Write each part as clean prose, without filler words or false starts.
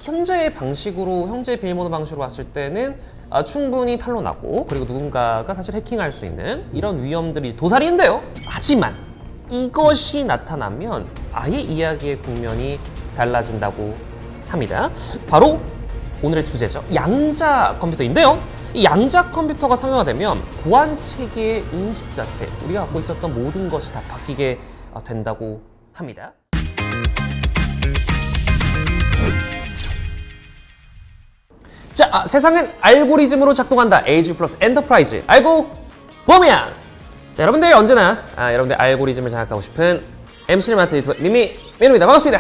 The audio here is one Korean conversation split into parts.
현재의 방식으로, 현재 비밀번호 방식으로 봤을 때는 충분히 탄로나고, 그리고 누군가가 사실 해킹할 수 있는 이런 위험들이 도사리는데요. 하지만 이것이 나타나면 아예 이야기의 국면이 달라진다고 합니다. 바로 오늘의 주제죠. 양자 컴퓨터인데요. 이 양자 컴퓨터가 상용화되면 보안 체계의 인식 자체, 우리가 갖고 있었던 모든 것이 다 바뀌게 된다고 합니다. 자, 세상은 알고리즘으로 작동한다. AG 플러스 엔터프라이즈. 알고 보면. 자, 여러분들 언제나 여러분들 알고리즘을 장악하고 싶은 MC를 맡은 유튜버 민우입니다. 반갑습니다.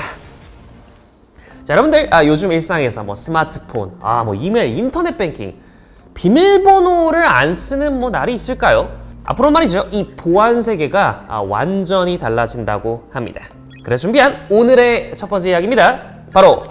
자, 여러분들 요즘 일상에서 뭐 스마트폰, 뭐 이메일, 인터넷 뱅킹, 비밀번호를 안 쓰는 뭐 날이 있을까요? 앞으로 말이죠, 이 보안 세계가 완전히 달라진다고 합니다. 그래서 준비한 오늘의 첫 번째 이야기입니다. 바로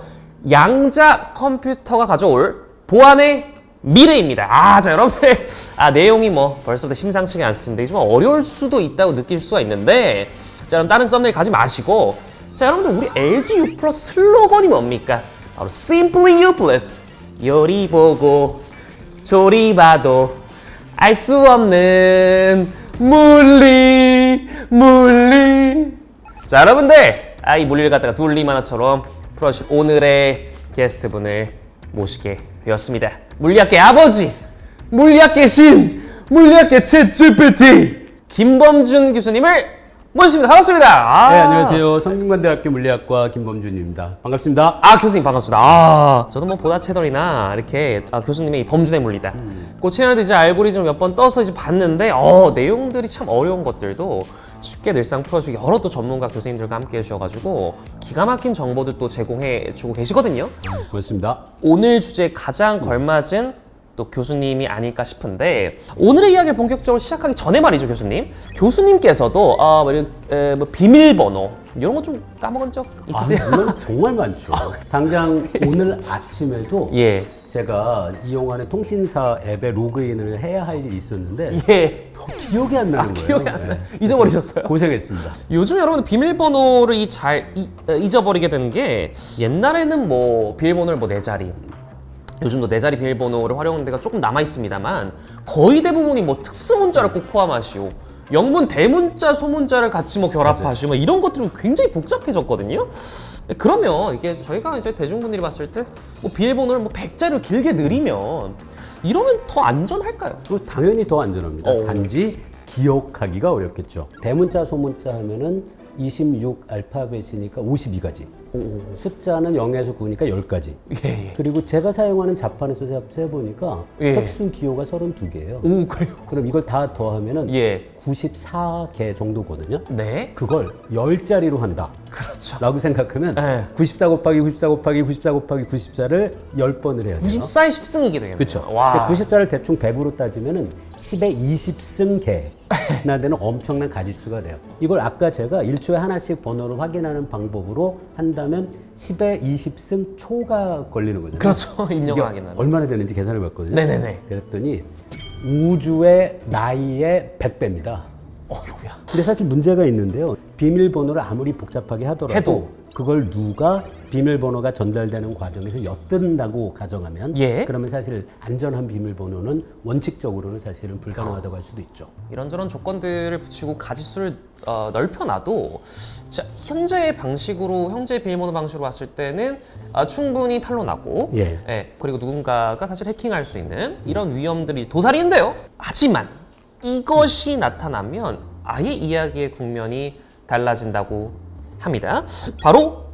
양자 컴퓨터가 가져올 보안의 미래입니다. 자, 여러분들 내용이 뭐 벌써부터 심상치가 않습니다. 좀 어려울 수도 있다고 느낄 수가 있는데, 자, 그럼 다른 썸네일 가지 마시고, 자, 여러분들 우리 LG U 플러스 슬로건이 뭡니까? 바로 Simply U 플러스. 요리 보고 조리 봐도 알 수 없는 물리. 자, 여러분들 이 물리를 갖다가 둘리 만화처럼 풀어주실 오늘의 게스트분을 모시게 되었습니다. 물리학계 아버지, 물리학계 신, 물리학계 챗GPT 김범준 교수님을 모셨습니다. 반갑습니다. 네, 안녕하세요. 성균관대학교 물리학과 김범준입니다. 반갑습니다. 교수님 반갑습니다. 저도 뭐 보다 채널이나 이렇게 교수님의 범준의 물리다. 그 채널도 이제 알고리즘 몇 번 떠서 이제 봤는데 내용들이 참 어려운 것들도 쉽게 늘상 풀어주기 여러 또 전문가 교수님들과 함께 해주셔가지고 기가 막힌 정보들 또 제공해주고 계시거든요. 고맙습니다. 오늘 주제에 가장 걸맞은 또 교수님이 아닐까 싶은데, 오늘의 이야기를 본격적으로 시작하기 전에 말이죠, 교수님. 교수님께서도 뭐 비밀번호 이런 거 좀 까먹은 적 있으세요? 물론 정말 많죠. 당장 오늘 아침에도 예. 제가 이용하는 통신사 앱에 로그인을 해야 할 일이 있었는데 예. 기억이 안 나는 거예요. 기억이 안 나요. 잊어버리셨어요? 고생했습니다. 요즘 여러분 비밀번호를 잊어버리게 되는 게, 옛날에는 뭐 비밀번호를 뭐 4자리, 요즘도 4자리 비밀번호를 활용하는 데가 조금 남아 있습니다만, 거의 대부분이 뭐 특수문자를 꼭 포함하시오, 영문 대문자 소문자를 같이 뭐 결합하시오, 뭐 이런 것들은 굉장히 복잡해졌거든요. 그러면 이게 저희가 이제 대중분들이 봤을 때 뭐 비밀번호를 뭐 100자리로 길게 늘리면 이러면 더 안전할까요? 당연히 더 안전합니다. 단지 기억하기가 어렵겠죠. 대문자 소문자 하면은 26 알파벳이니까 52가지. 숫자는 0에서 9니까 10가지. 예. 그리고 제가 사용하는 자판에서 세보니까 특수 기호가 32개예요. 오, 그래요? 그럼 이걸 다 더하면은 예. 94개 정도거든요. 네. 그걸 10자리로 한다. 그렇죠. 라고 생각하면 네. 94 곱하기 94 곱하기 94 곱하기 94를 10번을 해야 돼요. 94의 10승이게 되겠네요. 그렇죠. 와. 94를 대충 100으로 따지면은 10의 20승 개나 되는 엄청난 가지수가 돼요. 이걸 아까 제가 1초에 하나씩 번호를 확인하는 방법으로 한다면 10의 20승 초가 걸리는 거죠. 그렇죠. 입력을 하긴 하죠. 얼마나 되는지 계산해 봤거든요. 네네네. 그랬더니 우주의 나이의 100배입니다. 어이구야. 근데 사실 문제가 있는데요. 비밀번호를 아무리 복잡하게 하더라도 그걸 누가 비밀번호가 전달되는 과정에서 엿듣는다고 가정하면 그러면 사실 안전한 비밀번호는 원칙적으로는 사실은 불가능하다고 할 수도 있죠. 이런저런 조건들을 붙이고 가지수를 넓혀놔도, 자, 현재의 방식으로, 현재 비밀번호 방식으로 봤을 때는 충분히 탄로나고, 그리고 누군가가 사실 해킹할 수 있는 이런 위험들이 도사리는데요. 하지만 이것이 나타나면 아예 이야기의 국면이 달라진다고 합니다. 바로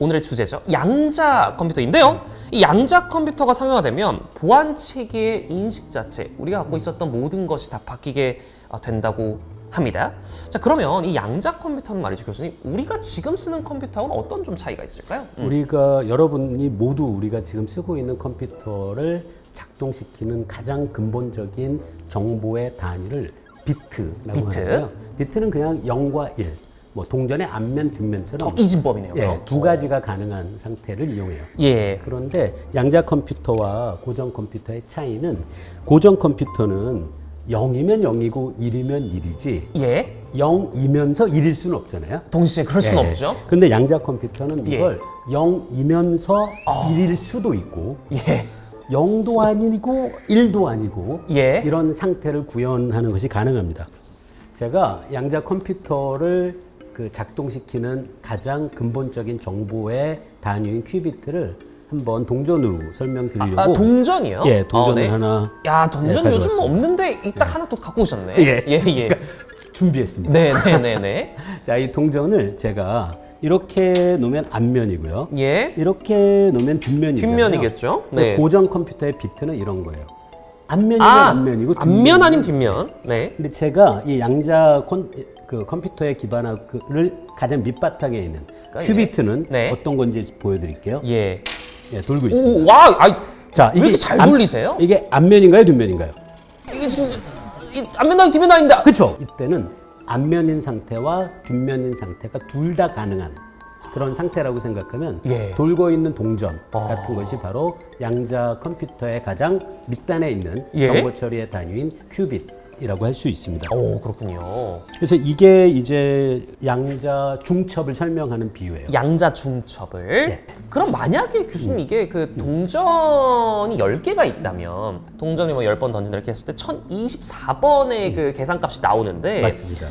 오늘의 주제죠. 양자 컴퓨터인데요. 이 양자 컴퓨터가 상용화되면 보안 체계의 인식 자체, 우리가 갖고 있었던 모든 것이 다 바뀌게 된다고 합니다. 자, 그러면 이 양자 컴퓨터는 말이죠, 교수님, 우리가 지금 쓰는 컴퓨터하고는 어떤 좀 차이가 있을까요? 여러분이 모두 우리가 지금 쓰고 있는 컴퓨터를 작동시키는 가장 근본적인 정보의 단위를 비트라고 하는데요. 비트는 그냥 0과 1, 뭐 동전의 앞면, 뒷면처럼 이진법이네요. 두 가지가 가능한 상태를 이용해요. 그런데 양자 컴퓨터와 고전 컴퓨터의 차이는, 고전 컴퓨터는 0이면 0이고 1이면 1이지 0이면서 1일 수는 없잖아요. 동시에 그럴 수는 없죠. 근데 양자 컴퓨터는 이걸 0이면서 1일 수도 있고 예. 0도 아니고 1도 아니고 예. 이런 상태를 구현하는 것이 가능합니다. 제가 양자 컴퓨터를 그 작동시키는 가장 근본적인 정보의 단위인 큐비트를 한번 동전으로 설명드리려고. 아, 동전이요? 예, 동전을 네. 하나. 야, 동전 네, 요즘 가져왔습니다. 없는데 이따 하나 또 갖고 오셨네. 예. 예, 예. 준비했습니다. 네, 네, 네, 네. 자, 이 동전을 제가 이렇게 놓으면 앞면이고요. 예. 이렇게 놓으면 뒷면이잖아요. 뒷면이겠죠? 네. 고전 컴퓨터의 비트는 이런 거예요. 앞면이면 아, 앞면이고 앞면 아니면 뒷면. 네. 근데 제가 이 양자 그 컴퓨터에 기반을 가장 밑바탕에 있는 큐비트는 네. 어떤 건지 보여드릴게요. 예. 예, 돌고 있습니다. 오, 와, 아이, 자, 왜 이렇게 잘 돌리세요? 이게 앞면인가요, 뒷면인가요? 이게 지금 이 앞면 아니 뒷면 아닙니다. 그렇죠. 이때는 앞면인 상태와 뒷면인 상태가 둘 다 가능한 그런 상태라고 생각하면 예. 돌고 있는 동전 같은 것이 바로 양자 컴퓨터의 가장 밑단에 있는 예. 정보 처리의 단위인 큐빗이라고 할 수 있습니다. 오, 그렇군요. 그래서 이게 이제 양자 중첩을 설명하는 비유예요. 양자 중첩을. 예. 그럼 만약에 교수님 이게 그 동전이 10개가 있다면 동전이 뭐 10번 던진다 이렇게 했을 때 1024번의 그 계산값이 나오는데 맞습니다.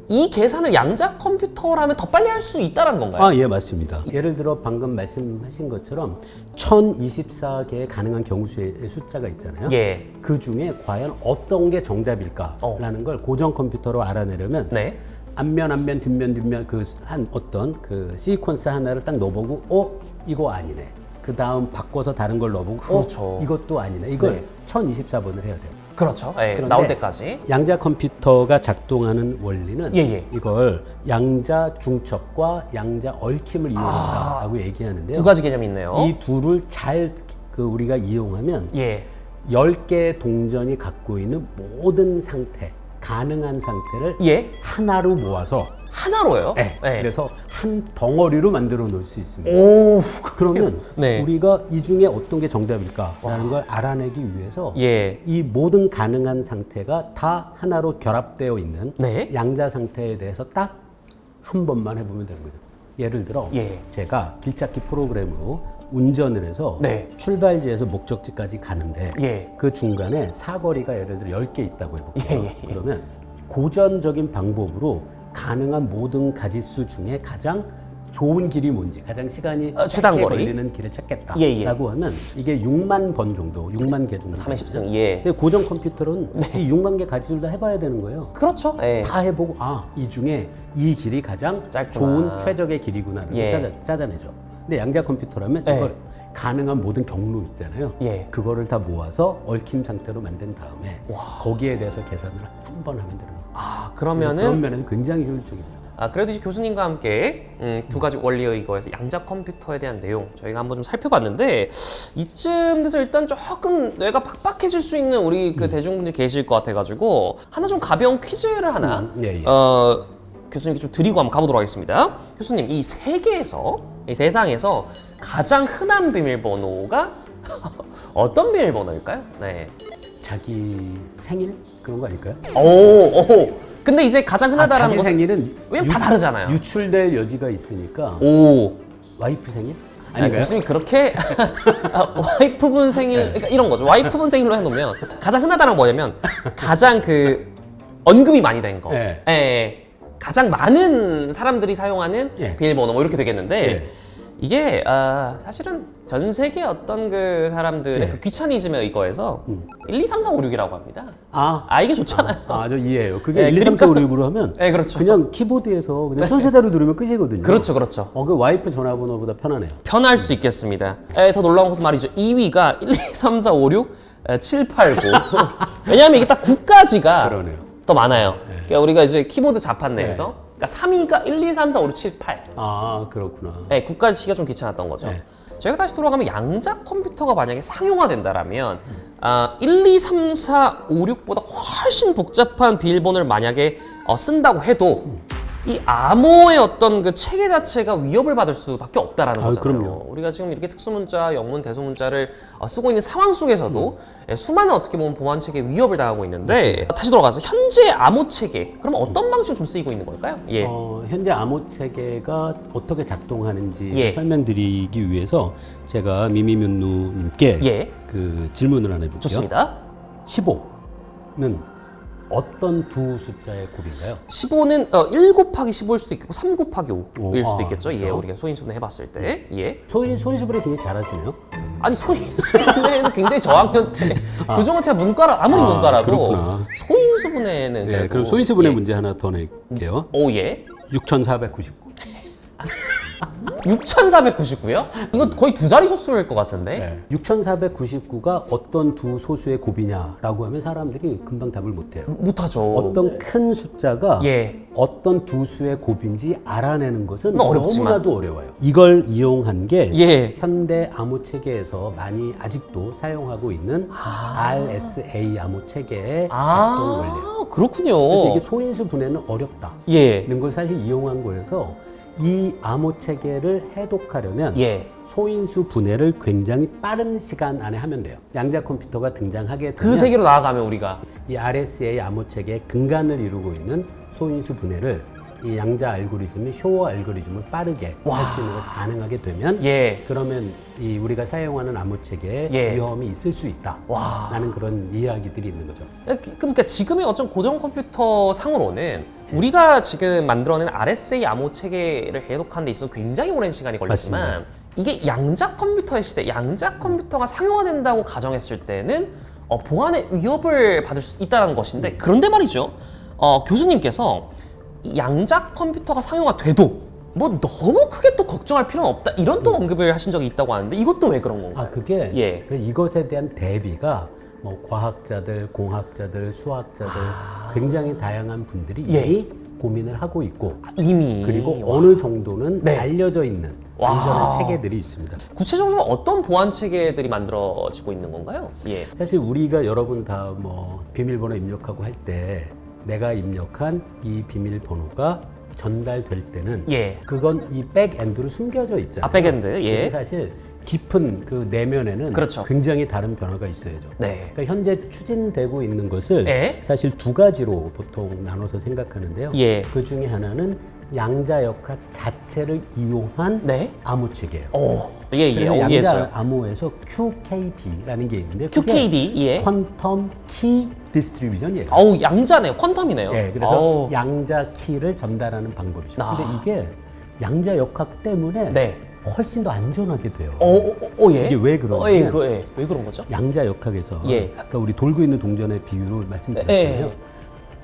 이 계산을 양자 컴퓨터라면 더 빨리 할 수 있다는 건가요? 아, 예, 맞습니다. 예를 들어 방금 말씀하신 것처럼 1024개의 가능한 경우수의 숫자가 있잖아요. 예. 그 중에 과연 어떤 게 정답일까라는 걸 고전 컴퓨터로 알아내려면 네. 앞면, 뒷면 그 한 어떤 그 시퀀스 하나를 딱 넣어보고 이거 아니네. 그 다음 바꿔서 다른 걸 넣어보고 그렇죠. 이것도 아니네. 이걸 네. 1024번을 해야 돼요. 그렇죠. 예, 그런데 나올 때까지. 양자 컴퓨터가 작동하는 원리는 예, 예. 이걸 양자 중첩과 양자 얽힘을 이용한다라고 얘기하는데요. 두 가지 개념이 있네요. 이 둘을 잘 우리가 이용하면 예. 10개의 동전이 갖고 있는 모든 상태, 가능한 상태를 예. 하나로 모아서 하나로요? 네, 예. 그래서 한 덩어리로 만들어 놓을 수 있습니다. 오. 그러면 네. 우리가 이 중에 어떤 게 정답일까라는 걸 알아내기 위해서 예. 이 모든 가능한 상태가 다 하나로 결합되어 있는 네. 양자 상태에 대해서 딱 한 번만 해보면 되는 거죠. 예를 들어 예. 제가 길찾기 프로그램으로 운전을 해서 네. 출발지에서 목적지까지 가는데 예. 그 중간에 사거리가 예를 들어 10개 있다고 해볼게요. 예, 예, 예. 그러면 고전적인 방법으로 가능한 모든 가짓수 중에 가장 좋은 길이 뭔지, 가장 시간이 최단 짧게 거리. 걸리는 길을 찾겠다라고 예, 예. 하면 이게 6만 번 정도, 6만 개 정도. 30승. 예. 근데 고전 컴퓨터는 이 6만 개 가짓수를 다 해봐야 되는 거예요. 그렇죠. 예. 다 해보고 이 중에 이 길이 가장 짧구나. 좋은 최적의 길이구나를 예. 찾아내죠. 근데 양자 컴퓨터라면 예. 이걸 가능한 모든 경로 있잖아요. 예. 그거를 다 모아서 얽힘 상태로 만든 다음에 거기에 대해서 계산을 한 번 하면 되는 거예요. 아, 그런 그러면은 면에서 굉장히 효율적입니다. 그래도 이제 교수님과 함께 두 가지 원리의 이거에서 양자 컴퓨터에 대한 내용 저희가 한번 좀 살펴봤는데 이쯤 돼서 일단 조금 뇌가 팍팍해질 수 있는 우리 그 대중분들이 계실 것 같아가지고 하나 좀 가벼운 퀴즈를 하나 예, 예. 교수님께 좀 드리고 한번 가보도록 하겠습니다. 교수님, 이 세계에서, 이 세상에서 가장 흔한 비밀번호가 어떤 비밀번호일까요? 네. 자기 생일 그런 거 아닐까요? 오. 근데 이제 가장 흔하다라는 자기 것은 생일은 왜냐면 다 다르잖아요. 유출될 여지가 있으니까 오. 와이프 생일? 아니, 교수님 그렇게 와이프분 생일, 그러니까 이런 거죠. 와이프분 생일로 해놓으면 가장 흔하다는 건 뭐냐면 가장 그 언급이 많이 된 거. 예. 예. 가장 많은 사람들이 사용하는 예. 비밀번호 뭐 이렇게 되겠는데 예. 이게 사실은 전 세계 어떤 그 사람들의 예. 그 귀차니즘에 이거에서 1, 2, 3, 4, 5, 6이라고 합니다. 이게 좋잖아요. 저 이해해요. 그게 네, 1, 2, 3, 4, 5, 6으로 하면 네, 그렇죠. 그냥 키보드에서 그냥 순서대로 누르면 끝이거든요. 그렇죠, 그렇죠. 그 와이프 전화번호보다 편하네요. 편할 수 있겠습니다. 더 놀라운 것은 말이죠. 2위가 1, 2, 3, 4, 5, 6, 7, 8, 9. 왜냐하면 이게 딱 9까지가 그러네요. 더 많아요. 그러니까 우리가 이제 키보드 자판 내에서 그러니까 3위가 1, 2, 3, 4, 5, 6, 7, 8. 그렇구나. 네, 9까지 치기가 좀 귀찮았던 거죠. 네. 저희가 다시 돌아가면 양자 컴퓨터가 만약에 상용화된다라면 1, 2, 3, 4, 5, 6보다 훨씬 복잡한 비밀번호를 만약에 쓴다고 해도 이 암호의 어떤 그 체계 자체가 위협을 받을 수밖에 없다라는 거잖아요. 그럼요. 우리가 지금 이렇게 특수문자, 영문, 대소문자를 쓰고 있는 상황 속에서도 수많은 어떻게 보면 보안 체계에 위협을 당하고 있는데 맞습니다. 다시 돌아가서 현재 암호 체계 그럼 어떤 방식으로 좀 쓰이고 있는 걸까요? 예. 현재 암호 체계가 어떻게 작동하는지 예. 설명드리기 위해서 제가 미미윤누님께 예. 그 질문을 하나 해볼게요. 좋습니다. 15는 어떤 두 숫자의 곱인가요? 15는 1 곱하기 15일 수도 있고 3 곱하기 5일 수도 있겠죠. 그렇죠. 예, 우리가 소인수분 해봤을 때. 예. 소인수분해 굉장히 잘하시네요. 아니 소인수분해는 굉장히 저학년 때 교정은 제가 문과라 아무리 문과라도 그렇구나. 소인수분해는 네, 그래도 그럼 소인수분해 예. 문제 하나 더 낼게요. 오 예. 6,499. 6,499요? 이거 거의 두 자리 소수일 것 같은데. 6,499가 어떤 두 소수의 곱이냐라고 하면 사람들이 금방 답을 못해요. 못하죠. 어떤 큰 숫자가 예. 어떤 두 수의 곱인지 알아내는 것은 어렵지만. 너무나도 어려워요. 이걸 이용한 게 예. 현대 암호 체계에서 많이 아직도 사용하고 있는 RSA 암호 체계의 작동 원리예요. 그렇군요. 그래서 이게 소인수 분해는 어렵다는 예. 걸 사실 이용한 거여서 이 암호 체계를 해독하려면 예. 소인수 분해를 굉장히 빠른 시간 안에 하면 돼요. 양자 컴퓨터가 등장하게 되면 그 세계로 나아가면 우리가 이 RSA 암호 체계의 근간을 이루고 있는 소인수 분해를 이 양자 알고리즘이 쇼어 알고리즘을 빠르게 할 수 있는 것이 가능하게 되면 예. 그러면 이 우리가 사용하는 암호 체계에 예. 위험이 있을 수 와. 있다라는 그런 이야기들이 있는 거죠. 그러니까 지금의 어떤 고정 컴퓨터 상으로는 우리가 지금 만들어낸 RSA 암호 체계를 해독하는 데 있어서 굉장히 오랜 시간이 걸렸지만 맞습니다. 이게 양자 컴퓨터의 시대, 양자 컴퓨터가 상용화된다고 가정했을 때는 보안의 위협을 받을 수 있다는 것인데 그런데 말이죠. 교수님께서 이 양자 컴퓨터가 상용화돼도 뭐 너무 크게 또 걱정할 필요는 없다 이런 또 언급을 하신 적이 있다고 하는데 이것도 왜 그런 건가요? 그게 예. 이것에 대한 대비가 뭐 과학자들, 공학자들, 수학자들 굉장히 다양한 분들이 예. 이미 고민을 하고 있고 이미 그리고 와. 어느 정도는 네. 알려져 있는 와. 안전한 체계들이 있습니다. 구체적으로 어떤 보안 체계들이 만들어지고 있는 건가요? 예. 사실 우리가 여러분 다 뭐 비밀번호 입력하고 할 때 내가 입력한 이 비밀번호가 전달될 때는 예. 그건 이 백엔드로 숨겨져 있잖아요. 백엔드. 예. 그래서 사실 깊은 그 내면에는 그렇죠. 굉장히 다른 변화가 있어야죠. 네. 그러니까 현재 추진되고 있는 것을 예. 사실 두 가지로 보통 나눠서 생각하는데요. 예. 그 중에 하나는 양자역학 자체를 이용한 네. 암호 체계예요. 예, 예. 그래서 양자 이해했어요. 암호에서 QKD라는 게 있는데 그게 QKD. 예. 퀀텀 키 디스트리뷰션이에요. 어우, 양자네요. 퀀텀이네요. 예, 그래서 어우. 양자 키를 전달하는 방법이죠. 아. 근데 이게 양자역학 때문에 네. 훨씬 더 안전하게 돼요. 예. 이게 왜 그러냐면 예. 왜 그런 거죠? 양자역학에서 예. 아까 우리 돌고 있는 동전의 비유를 말씀드렸잖아요. 예.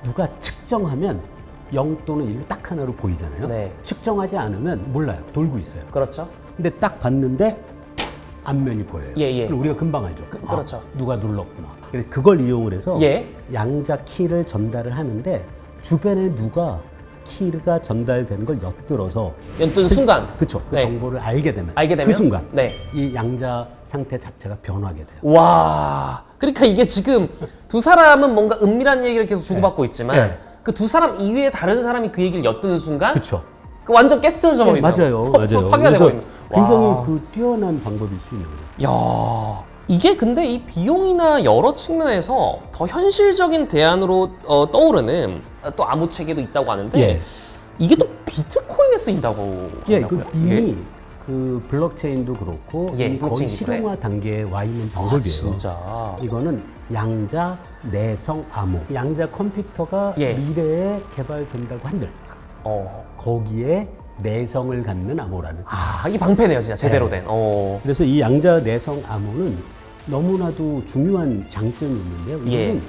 누가 측정하면 0 또는 1로 딱 하나로 보이잖아요. 네. 측정하지 않으면 몰라요. 돌고 있어요. 그렇죠. 근데 딱 봤는데 앞면이 보여요. 예, 예. 그럼 우리가 금방 알죠. 그렇죠. 누가 눌렀구나. 그래서 그걸 이용을 해서 예. 양자 키를 전달을 하는데 주변에 누가 키가 전달되는 걸 엿들어서 연뜬 순간. 그쵸. 그 네. 정보를 알게 되면 알게 되면? 그 순간 네. 이 양자 상태 자체가 변하게 돼요. 와. 그러니까 이게 지금 두 사람은 뭔가 은밀한 얘기를 계속 주고받고 있지만 네. 그 두 사람 이외에 다른 사람이 그 얘기를 엿드는 순간 그쵸. 그 완전 깨져져 버린다. 맞아요. 파괴가 그래서 돼버린다. 굉장히 와. 그 뛰어난 방법일 수 있는 거예요. 야, 이게 근데 이 비용이나 여러 측면에서 더 현실적인 대안으로 떠오르는 또 암호 체계도 있다고 하는데 예. 이게 또 비트코인에 쓰인다고 예, 하더라고요. 그 이미 그 블록체인도 그렇고 예, 이미 거의 블록체인도 그래. 실용화 단계에 와 있는 아, 방법이에요. 진짜. 이거는 양자 내성 암호. 양자 컴퓨터가 예. 미래에 개발된다고 한들 거기에 내성을 갖는 암호라는. 이게 방패네요, 진짜 제대로 네. 된. 그래서 이 양자 내성 암호는 너무나도 중요한 장점이 있는데요. 이거는 예.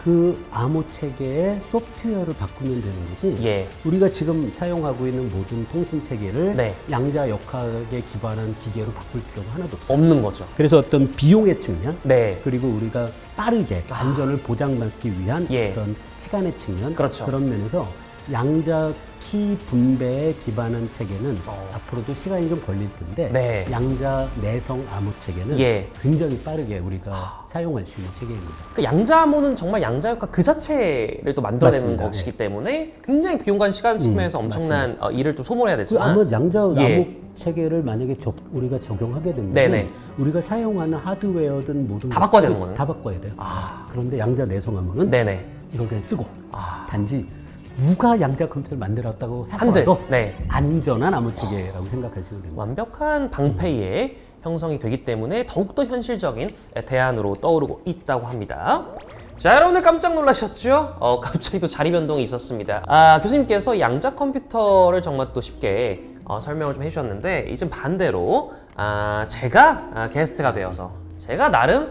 그 암호 체계의 소프트웨어를 바꾸면 되는 거지. 예. 우리가 지금 사용하고 있는 모든 통신 체계를 네. 양자 역학에 기반한 기계로 바꿀 필요가 하나도 없어요. 없는 거죠. 그래서 어떤 비용의 측면, 네. 그리고 우리가 빠르게 안전을 보장받기 위한 예. 어떤 시간의 측면, 그렇죠. 그런 면에서 양자 키 분배에 기반한 체계는 앞으로도 시간이 좀 걸릴 텐데 네. 양자 내성 암호 체계는 예. 굉장히 빠르게 우리가 사용할 수 있는 체계입니다. 그 양자암호는 정말 양자역학 그 자체를 또 만들어내는 맞습니다. 것이기 때문에 굉장히 비용과 시간 측면에서 엄청난 일을 또 소모해야 그 되지만 아마 양자 암호 예. 체계를 만약에 우리가 적용하게 되면 네네. 우리가 사용하는 하드웨어든 모든 다 바꿔야 것들이 되는 거네요? 다 바꿔야 돼요. 그런데 양자 내성 암호는 네네. 이걸 그냥 쓰고 단지 누가 양자 컴퓨터를 만들었다고 한들 하더라도 네. 안전한 암호 체계라고 생각하시면 됩니다. 완벽한 방패에 형성이 되기 때문에 더욱더 현실적인 대안으로 떠오르고 있다고 합니다. 자, 여러분들 깜짝 놀라셨죠? 갑자기 또 자리 변동이 있었습니다. 교수님께서 양자 컴퓨터를 정말 또 쉽게 설명을 좀 해주셨는데 이제 반대로 제가 게스트가 되어서 제가 나름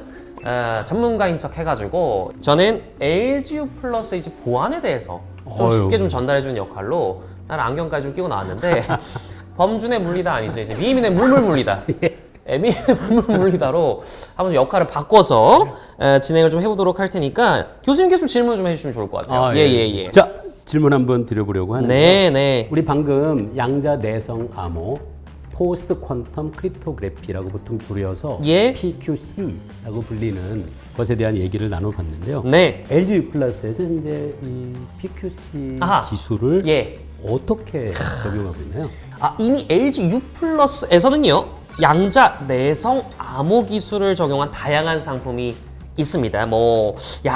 전문가인 척 해가지고 저는 LGU 플러스 이제 보안에 대해서 좀 쉽게 좀 전달해주는 역할로 나는 안경까지 좀 끼고 나왔는데 범준의 물리다 아니죠. 이제 미민의 물물물리다. 미민의 물물물리다로 한번 좀 역할을 바꿔서 진행을 좀 해보도록 할 테니까 교수님께서 좀 질문 좀 해주시면 좋을 것 같아요. 예. 자, 질문 한번 드려보려고 하는데 네. 우리 방금 양자 내성 암호 포스트 퀀텀 크립토그래피라고 보통 줄여서 예. PQC라고 불리는 것에 대한 얘기를 나눠봤는데요. 네. LG 플러스에서 이제 이 PQC 아하. 기술을 예. 어떻게 적용하고 있나요? 이미 LG U 플러스에서는요 양자 내성 암호 기술을 적용한 다양한 상품이 있습니다.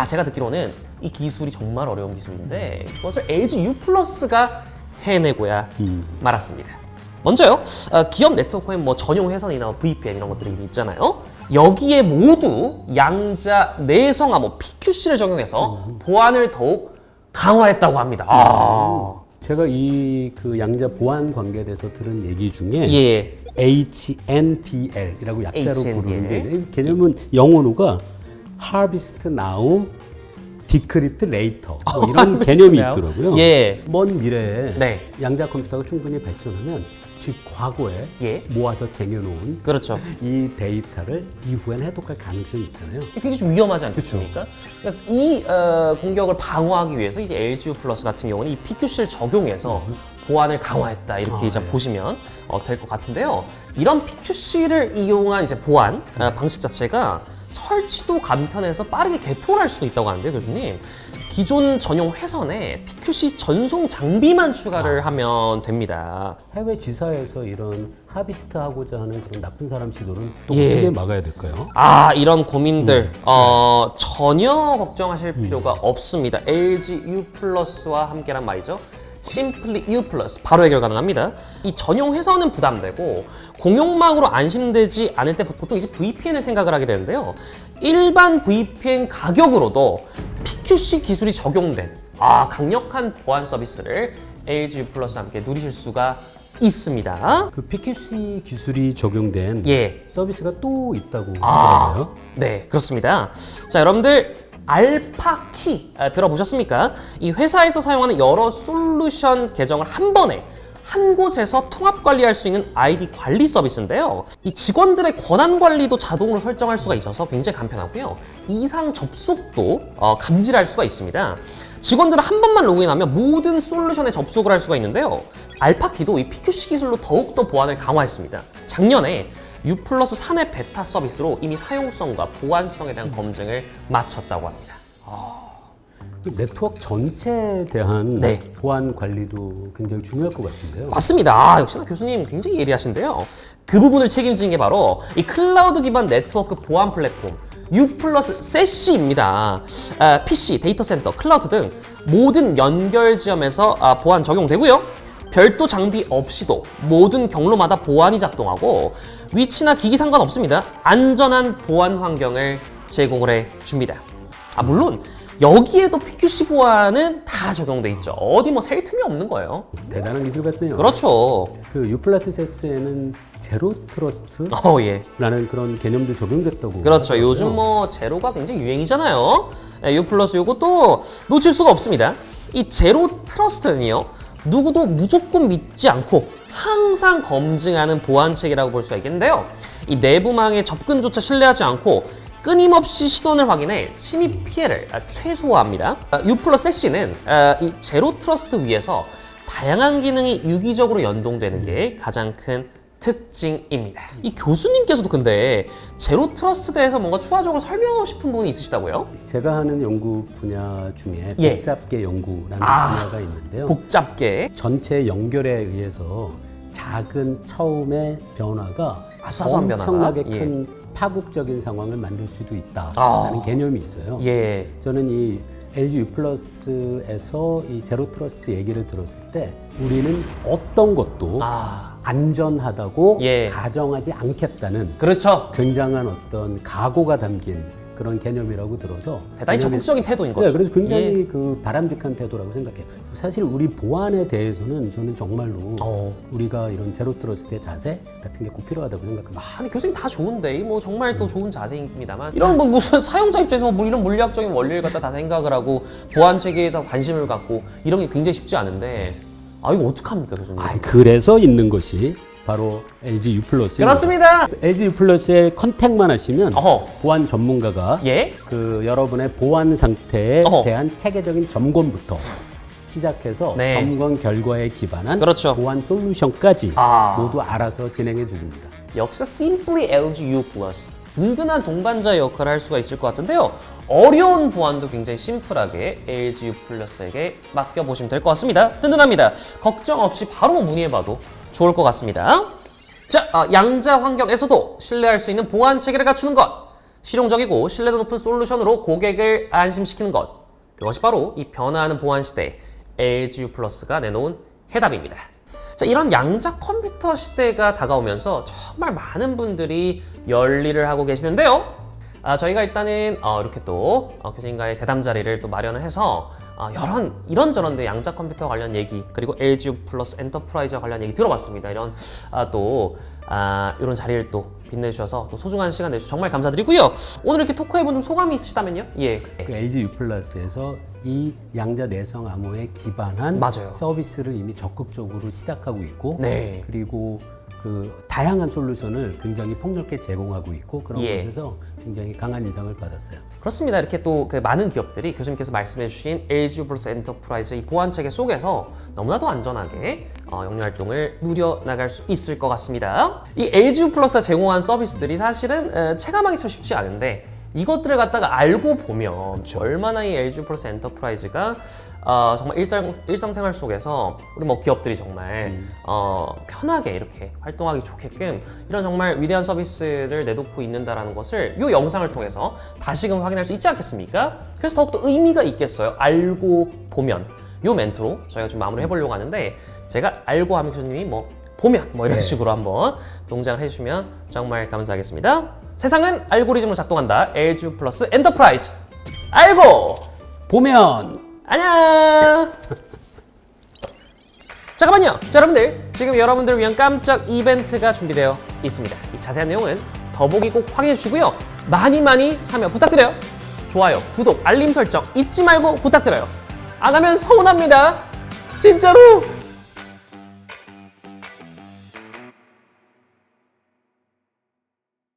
제가 듣기로는 이 기술이 정말 어려운 기술인데 그것을 LG U 플러스가 해내고야 말았습니다. 먼저요, 기업 네트워크에 전용 회선이나 VPN 이런 것들이 있잖아요. 여기에 모두 양자 내성 암호 PQC를 적용해서 보안을 더욱 강화했다고 합니다. 제가 이 그 양자 보안 관계에 대해서 들은 얘기 중에 예. HNDL이라고 약자로 HNDL. 부르는데 이 개념은 영어로가 Harvest Now, Decrypt Later 이런 개념이 있더라고요. 예. 먼 미래에 네. 양자 컴퓨터가 충분히 발전하면 즉 과거에 예. 모아서 쟁여놓은 그렇죠. 이 데이터를 이후엔 해독할 가능성이 있잖아요. 굉장히 좀 위험하지 않겠습니까? 그러니까 이 공격을 방어하기 위해서 이제 LGU 플러스 같은 경우는 이 PQC를 적용해서 보안을 강화했다 이렇게 이제 보시면 될 것 같은데요. 이런 PQC를 이용한 이제 보안 방식 자체가 설치도 간편해서 빠르게 개통을 할 수도 있다고 하는데요, 교수님. 기존 전용 회선에 PQC 전송 장비만 추가를 하면 됩니다. 해외 지사에서 이런 하비스트 하고자 하는 그런 나쁜 사람 시도는 또 예. 어떻게 막아야 될까요? 이런 고민들 전혀 걱정하실 필요가 없습니다. LG U 플러스와 함께란 말이죠. Simply U 플러스 바로 해결 가능합니다. 이 전용 회선은 부담되고 공용망으로 안심되지 않을 때 보통 이제 VPN을 생각을 하게 되는데요. 일반 VPN 가격으로도 PQC 기술이 적용된 강력한 보안 서비스를 LG U 플러스와 함께 누리실 수가 있습니다. 그 PQC 기술이 적용된 예. 서비스가 또 있다고 하더라고요. 네, 그렇습니다. 자, 여러분들 알파키 들어보셨습니까? 이 회사에서 사용하는 여러 솔루션 계정을 한 번에 한 곳에서 통합 관리할 수 있는 아이디 관리 서비스인데요. 이 직원들의 권한 관리도 자동으로 설정할 수가 있어서 굉장히 간편하고요. 이상 접속도 감지할 수가 있습니다. 직원들은 한 번만 로그인하면 모든 솔루션에 접속을 할 수가 있는데요. 알파키도 이 PQC 기술로 더욱더 보안을 강화했습니다. 작년에 U 플러스 사내 베타 서비스로 이미 사용성과 보안성에 대한 검증을 마쳤다고 합니다. 그 네트워크 전체에 대한 네. 보안 관리도 굉장히 중요할 것 같은데요. 맞습니다. 역시나 교수님 굉장히 예리하신데요. 그 부분을 책임진 게 바로 이 클라우드 기반 네트워크 보안 플랫폼 U 플러스 세시입니다. PC, 데이터 센터, 클라우드 등 모든 연결 지점에서 보안 적용되고요. 별도 장비 없이도 모든 경로마다 보안이 작동하고 위치나 기기 상관없습니다. 안전한 보안 환경을 제공을 해줍니다. 물론 여기에도 PQC 보안은 다 적용돼 있죠. 어디 셀 틈이 없는 거예요. 대단한 기술 같네요. 그렇죠. 그 U 플러스 세스에는 제로 트러스트라는 예. 그런 개념도 적용됐다고. 그렇죠. 하더라고요. 요즘 제로가 굉장히 유행이잖아요. U 플러스 요것도 놓칠 수가 없습니다. 이 제로 트러스트는요. 누구도 무조건 믿지 않고 항상 검증하는 보안 체계라고 볼 수가 있겠는데요. 이 내부망의 접근조차 신뢰하지 않고 끊임없이 신원을 확인해 침입 피해를 최소화합니다. U+C는 이 제로 트러스트 위에서 다양한 기능이 유기적으로 연동되는 게 가장 큰 특징입니다. 이 교수님께서도 근데 제로 트러스트에 대해서 뭔가 추가적으로 설명하고 싶은 부분이 있으시다고요? 제가 하는 연구 분야 중에 예. 복잡계 연구라는 분야가 있는데요. 복잡계. 전체 연결에 의해서 작은 처음의 변화가 사소한 엄청나게 변화가? 큰 파국적인 상황을 만들 수도 있다라는 개념이 있어요. 예. 저는 이 LG U+에서 이 제로 트러스트 얘기를 들었을 때 우리는 어떤 것도 안전하다고 예. 가정하지 않겠다는 그렇죠. 굉장한 어떤 각오가 담긴 그런 개념이라고 들어서 대단히 적극적인 태도인 거죠. 네, 그래서 굉장히 예. 그 바람직한 태도라고 생각해요. 사실 우리 보안에 대해서는 저는 정말로 우리가 이런 제로 트러스트의 자세 같은 게 꼭 필요하다고 생각합니다. 아니 교수님 다 좋은데 뭐 정말 또 좋은 자세입니다만 이런 뭐 무슨 사용자 입장에서 뭐 이런 물리학적인 원리를 갖다 다 생각을 하고 보안 체계에 다 관심을 갖고 이런 게 굉장히 쉽지 않은데 이거 어떡합니까 교수님? 그래서 있는 것이 바로 LG U+. 그렇습니다. LG U+의 컨택만 하시면 어허. 보안 전문가가 예? 그 여러분의 보안 상태에 어허. 대한 체계적인 점검부터 시작해서 네. 점검 결과에 기반한 그렇죠. 보안 솔루션까지 아. 모두 알아서 진행해 줍니다. 역시 Simply LG U+. 든든한 동반자 역할을 할 수가 있을 것 같은데요. 어려운 보안도 굉장히 심플하게 LG U+에게 맡겨보시면 될 것 같습니다. 든든합니다. 걱정 없이 바로 문의해봐도 좋을 것 같습니다. 자, 양자 환경에서도 신뢰할 수 있는 보안 체계를 갖추는 것, 실용적이고 신뢰도 높은 솔루션으로 고객을 안심시키는 것, 그것이 바로 이 변화하는 보안 시대 LG U+가 내놓은 해답입니다. 자, 이런 양자 컴퓨터 시대가 다가오면서 정말 많은 분들이 열일을 하고 계시는데요. 저희가 일단은 이렇게 또 교수님과의 대담 자리를 또 마련을 해서 이런저런 양자 컴퓨터 관련 얘기 그리고 LG U+ 엔터프라이즈와 관련 얘기 들어봤습니다. 이런 이런 자리를 또 빛내주셔서 또 소중한 시간 내주셔서 정말 감사드리고요. 오늘 이렇게 토크해본 좀 소감이 있으시다면요? 예. 그 LG U+에서 이 양자 내성 암호에 기반한 맞아요. 서비스를 이미 적극적으로 시작하고 있고 네. 그리고 그 다양한 솔루션을 굉장히 폭넓게 제공하고 있고 그런 예. 곳에서 굉장히 강한 인상을 받았어요. 그렇습니다. 이렇게 또 그 많은 기업들이 교수님께서 말씀해주신 LG U+ 엔터프라이즈 이 보안 체계 속에서 너무나도 안전하게 영리 활동을 누려나갈 수 있을 것 같습니다. 이 LG U+가 제공한 서비스들이 사실은 체감하기 참 쉽지 않은데 이것들을 갖다가 알고 보면 얼마나 이 LG U+ 엔터프라이즈가 정말 일상생활 속에서 우리 뭐 기업들이 정말 편하게 이렇게 활동하기 좋게끔 이런 정말 위대한 서비스를 내놓고 있는다라는 것을 이 영상을 통해서 다시금 확인할 수 있지 않겠습니까? 그래서 더욱더 의미가 있겠어요. 알고 보면 이 멘트로 저희가 좀 마무리 해보려고 하는데 제가 알고 하면 교수님이 뭐 보면 뭐 이런 식으로 한번 동작을 해주시면 정말 감사하겠습니다. 세상은 알고리즘으로 작동한다. LG U+ 엔터프라이즈 알고 보면 안녕. 잠깐만요. 자, 여러분들 지금 여러분들을 위한 깜짝 이벤트가 준비되어 있습니다. 이 자세한 내용은 더보기 꼭 확인해 주시고요. 많이 참여 부탁드려요. 좋아요, 구독, 알림 설정 잊지 말고 부탁드려요. 안 하면 서운합니다. 진짜로.